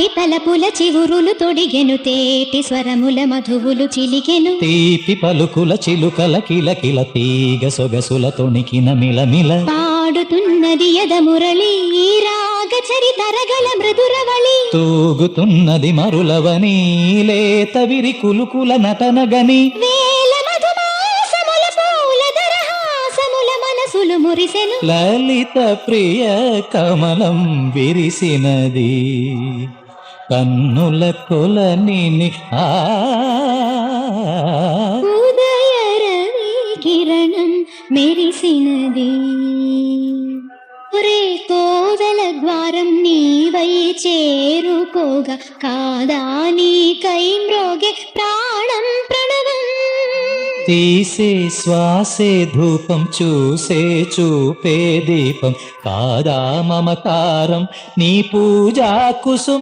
కోటి తలపుల చివురులు తొడిగెను, తేటి స్వరముల మధువులు చిలికెను, తీపి పలుకుల చిలుకల కిలకిల తీగ సొగసుల తొణికిన మిలమిల. పాడుతున్నది యద మురళి ఈ రాగ చరితరగల మృదురవళి, తూగుతున్నది మరులవని లేత విరి కులుకుల నటనగని. వేల మధుమాసముల పూల దరహాసముల మనసులు మురిసెను, లలిత ప్రియ కమలం విరిసినది కన్నుల కొలనిని. ఉదయ రవి కిరణం మెరిసినది. ఒరే కోవెల ద్వారం నీవై చేరుకోగా, కాదా నీకై మ్రోగే ప్రాణం ప్రణవం. తీసే శ్వాసే ధూపం, చూసే చూపే దీపం, కాదా మమకారం నీ పూజా కుసుమ.